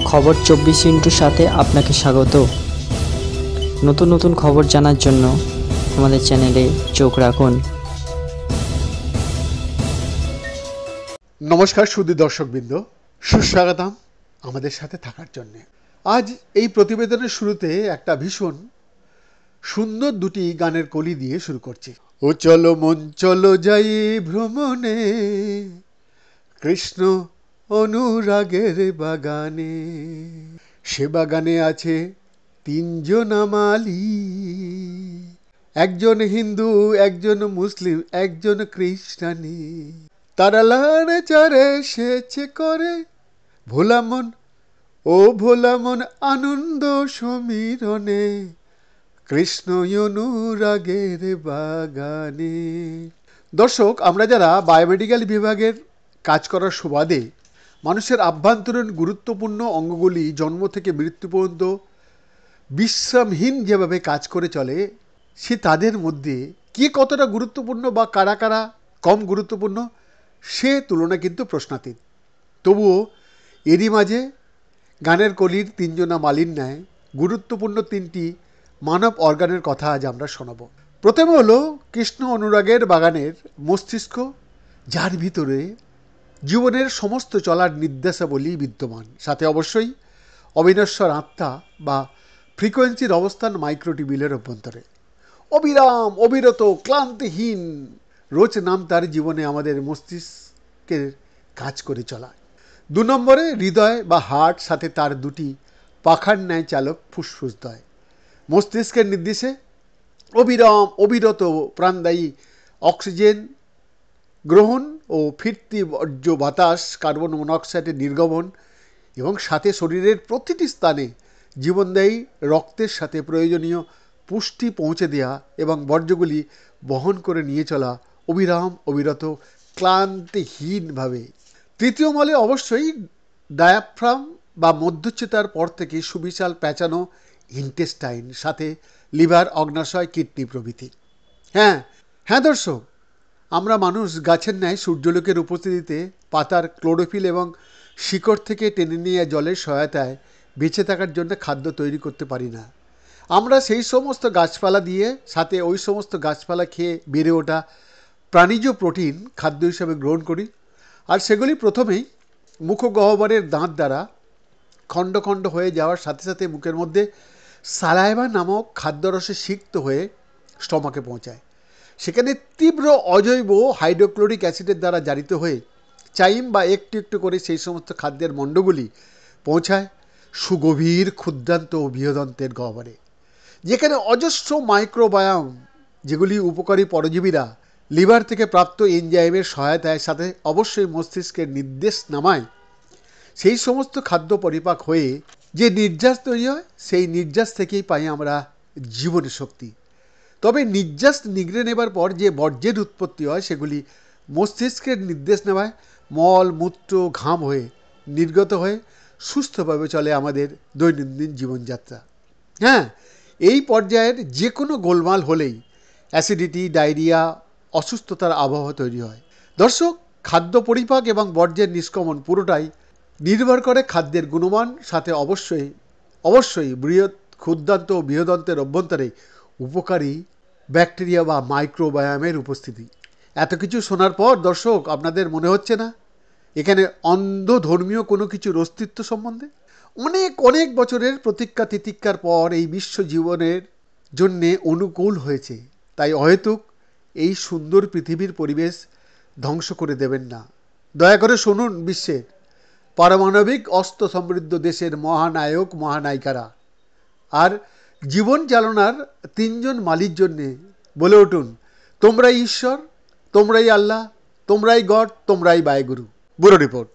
খবর 24 সাথে আপনাকে স্বাগত। নতুন নতুন খবর জানার জন্য আমাদের চ্যানেলে চোখ রাখুন। নমস্কার সুধী দর্শকবৃন্দ, সুস্বাগতম আমাদের সাথে থাকার জন্য। আজ এই প্রতিবেদনের শুরুতে একটা ভীষণ সুন্দর দুটি গানের কলি দিয়ে শুরু করছি। ও চলো মন চলো যাই ভ্রমণে, কৃষ্ণ অনুরাগের বাগানে। সে বাগানে আছে তিনজন মালি, একজন হিন্দু, একজন মুসলিম, একজন খ্রিস্টানি। তারা লাড়ে চারে সেচে করে ভোলা মন, ও ভোলা মন আনন্দ সমীরণে, কৃষ্ণ অনুরাগের বাগানে। দর্শক, আমরা যারা বায়োমেডিক্যাল বিভাগের কাজ করার সুবাদে মানুষের আভ্যন্তরীণ গুরুত্বপূর্ণ অঙ্গগুলি জন্ম থেকে মৃত্যু পর্যন্ত বিশ্রামহীন যেভাবে কাজ করে চলে, সে তাদের মধ্যে কে কতটা গুরুত্বপূর্ণ বা কারা কারা কম গুরুত্বপূর্ণ সে তুলনা কিন্তু প্রশ্নাতীত। তবুও এরই মাঝে গানের কলির তিনজনা মালির ন্যায় গুরুত্বপূর্ণ তিনটি মানব অর্গানের কথা আজ আমরা শোনাব। প্রথমে হলো কৃষ্ণ অনুরাগের বাগানের মস্তিষ্ক, যার ভিতরে জীবনের সমস্ত চলার নির্দেশাবলী বিদ্যমান, সাথে অবশ্যই অবিনশ্বর আত্মা বা ফ্রিকোয়েন্সির অবস্থান মাইক্রোটিবিলের অভ্যন্তরে। অবিরাম, অবিরত, ক্লান্তিহীন রোজ নাম তার জীবনে আমাদের মস্তিষ্কের কাজ করে চলা। 2 নম্বরে হৃদয় বা হার্ট, সাথে তার দুটি পাখার ন্যায় চালক ফুসফুসদ্বয়। মস্তিষ্কের নির্দেশে অবিরাম, অবিরত প্রাণদায়ী অক্সিজেন গ্রহণ ও ফিরতি বর্জ্য বাতাস, কার্বন মনোক্সাইডের নির্গমন এবং সাথে শরীরের প্রতিটি স্থানে জীবনদায়ী রক্তের সাথে প্রয়োজনীয় পুষ্টি পৌঁছে দেওয়া এবং বর্জ্যগুলি বহন করে নিয়ে চলা অবিরাম, অবিরত, ক্লান্তিহীনভাবে। তৃতীয় মলে অবশ্যই ডায়াফ্রাম বা মধ্যচ্ছেতার পর থেকে সুবিশাল প্যাঁচানো ইন্টেস্টাইন, সাথে লিভার, অগ্নাশয়, কিডনি প্রভৃতি। হ্যাঁ দর্শক, আমরা মানুষ গাছের ন্যায় সূর্যলোকের উপস্থিতিতে পাতার ক্লোরোফিল এবং শিকড় থেকে টেনে নিয়ে জলের সহায়তায় বেঁচে থাকার জন্য খাদ্য তৈরি করতে পারি না। আমরা সেই সমস্ত গাছপালা দিয়ে, সাথে ওই সমস্ত গাছপালা খেয়ে বেড়ে ওঠা প্রাণীজ প্রোটিন খাদ্য হিসাবে গ্রহণ করি, আর সেগুলি প্রথমেই মুখগহ্বরের দাঁত দ্বারা খণ্ড খণ্ড হয়ে যাওয়ার সাথে সাথে মুখের মধ্যে সালাইভা নামক খাদ্যরসে সিক্ত হয়ে স্টমাকে পৌঁছায়। সেখানে তীব্র অজৈব হাইড্রোক্লোরিক অ্যাসিডের দ্বারা জারিত হয়ে চাইম বা একটু একটু করে সেই সমস্ত খাদ্যের মণ্ডগুলি পৌঁছায় সুগভীর ক্ষুদ্রান্ত ও বৃহদন্তের গহ্বরে, যেখানে অজস্র মাইক্রোবায়াম, যেগুলি উপকারী পরজীবীরা লিভার থেকে প্রাপ্ত এনজাইমের সহায়তায়, সাথে অবশ্যই মস্তিষ্কের নির্দেশ নামায় সেই সমস্ত খাদ্য পরিপাক হয়ে যে নির্যাস তৈরি হয়, সেই নির্যাস থেকেই পাই আমরা জীবনের শক্তি। তবে নির্যাস নিগড়ে নেবার পর যে বর্জ্যের উৎপত্তি হয়, সেগুলি মস্তিষ্কের নির্দেশ নেওয়ায় মল, মূত্র, ঘাম হয়ে নির্গত হয়ে সুস্থভাবে চলে আমাদের দৈনন্দিন জীবনযাত্রা। এই পর্যায়ের যে কোনো গোলমাল হলেই অ্যাসিডিটি, ডায়রিয়া, অসুস্থতার আবহাওয়া তৈরি হয়। দর্শক, খাদ্য পরিপাক এবং বর্জ্যের নিষ্কাশন পুরোটাই নির্ভর করে খাদ্যের গুণমান, সাথে অবশ্যই ক্ষুদ্রান্ত ও বৃহদন্তের অভ্যন্তরে উপকারী ব্যাকটেরিয়া বা মাইক্রোবায়ামের উপস্থিতি। এত কিছু শোনার পর দর্শক, আপনাদের মনে হচ্ছে না এখানে অন্ধ ধর্মীয় কোনো কিছুর অস্তিত্ব সম্বন্ধে? অনেক বছরের প্রতীক্ষা তিতিক্ষার পর এই বিশ্ব জীবনের জন্যে অনুকূল হয়েছে, তাই অহেতুক এই সুন্দর পৃথিবীর পরিবেশ ধ্বংস করে দেবেন না। দয়া করে শুনুন বিশ্বের পারমাণবিক অস্ত্র সমৃদ্ধ দেশের মহানায়ক, মহানায়িকারা, আর জীবন চালনার তিনজন মালির জন্যে বলে উঠুন, তোমরাই ঈশ্বর, তোমরাই আল্লাহ, তোমরাই গড, তোমরাই বায়গুরু। Bureau report.